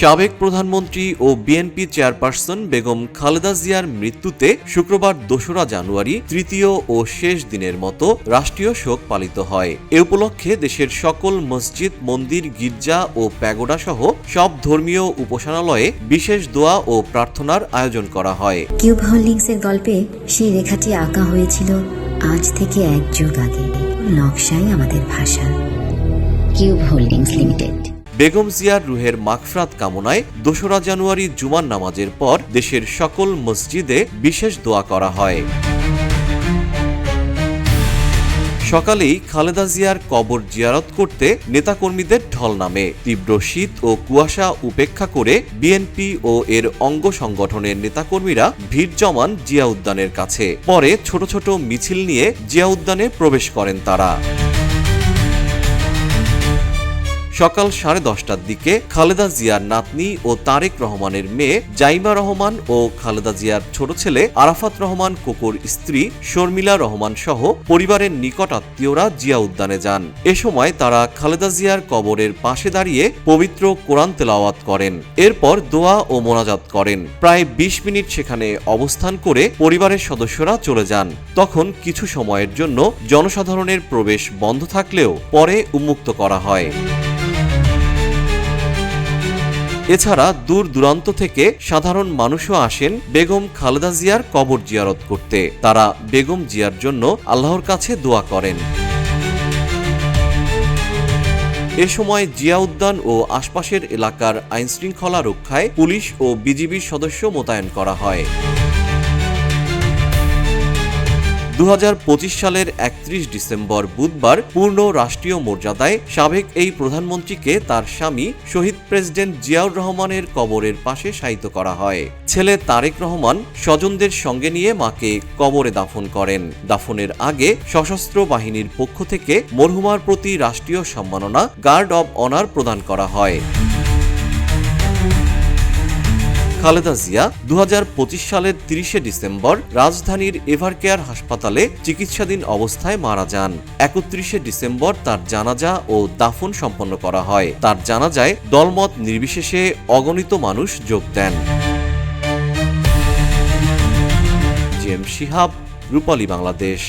সাবেক প্রধানমন্ত্রী ও BNP chairperson Begum Khaleda জিয়ার মৃত্যুতে শুক্রবার ২রা জানুয়ারি তৃতীয় ও শেষ দিনের মতো রাষ্ট্রীয় শোক পালিত হয়। এ উপলক্ষে দেশের সকল মসজিদ, মন্দির, গির্জা ও প্যাগোডা সহ সব ধর্মীয় উপাসনালয়ে বিশেষ দোয়া ও প্রার্থনার আয়োজন করা হয়। কিউব হোল্ডিংসের গল্পে সেই রেখাটি আঁকা হয়েছিল আজ থেকে ১ যুগ আগে। নকশাই আমাদের ভাষা। Cube holdings limited. বেগম জিয়ার রুহের মাগফিরাত কামনায় ২রা জানুয়ারি জুমার নামাজের পর দেশের সকল মসজিদে বিশেষ দোয়া করা হয়। সকালেই খালেদা জিয়ার কবর জিয়ারত করতে নেতাকর্মীদের ঢল নামে। তীব্র শীত ও কুয়াশা উপেক্ষা করে বিএনপি ও এর অঙ্গ সংগঠনের নেতাকর্মীরা ভিড় জমান জিয়া উদ্যানের কাছে। পরে ছোট ছোট মিছিল নিয়ে জিয়া উদ্যানে প্রবেশ করেন তারা। সকাল 10:30টার দিকে খালেদা জিয়ার নাতনি ও তারেক রহমানের মেয়ে জাইমা রহমান ও খালেদা জিয়ার ছোট ছেলে আরাফাত রহমান কোকোর স্ত্রী শর্মিলা রহমান সহ পরিবারের নিকট আত্মীয়রা জিয়া উদ্যানে যান। এ সময় তারা খালেদা জিয়ার কবরের পাশে দাঁড়িয়ে পবিত্র কোরআন তেলাওয়াত করেন। এরপর দোয়া ও মোনাজাত করেন। প্রায় ২০ মিনিট সেখানে অবস্থান করে পরিবারের সদস্যরা চলে যান। তখন কিছু সময়ের জন্য জনসাধারণের প্রবেশ বন্ধ থাকলেও পরে উন্মুক্ত করা হয়। এছাড়া দূর দূরান্ত থেকে সাধারণ মানুষও আসেন বেগম খালেদা জিয়ার কবর জিয়ারত করতে। তারা বেগম জিয়ার জন্য আল্লাহর কাছে দোয়া করেন। এ সময় জিয়া উদ্যান ও আশপাশের এলাকার আইনশৃঙ্খলা রক্ষায় পুলিশ ও বিজিবির সদস্য মোতায়েন করা হয়। ২০২৫ সালের ৩১ ডিসেম্বর বুধবার পূর্ণ রাষ্ট্রীয় মর্যাদায় সাবেক এই প্রধানমন্ত্রীকে তার স্বামী শহীদ প্রেসিডেন্ট জিয়াউর রহমানের কবরের পাশে শায়িত করা হয়। ছেলে তারেক রহমান স্বজনদের সঙ্গে নিয়ে মাকে কবরে দাফন করেন। দাফনের আগে সশস্ত্র বাহিনীর পক্ষ থেকে মরহুমার প্রতি রাষ্ট্রীয় সম্মাননা গার্ড অব অনার প্রদান করা হয়। খালেদা জিয়া ২০২৫ সালের ৩০ ডিসেম্বর রাজধানীর এভারকেয়ার হাসপাতালে চিকিৎসাধীন অবস্থায় মারা যান। ৩১ ডিসেম্বর তার জানাজা ও দাফন সম্পন্ন করা হয়। তার জানাজায় দলমত নির্বিশেষে অগণিত মানুষ যোগ দেন। জিএম শিহাব, রূপালী বাংলাদেশ।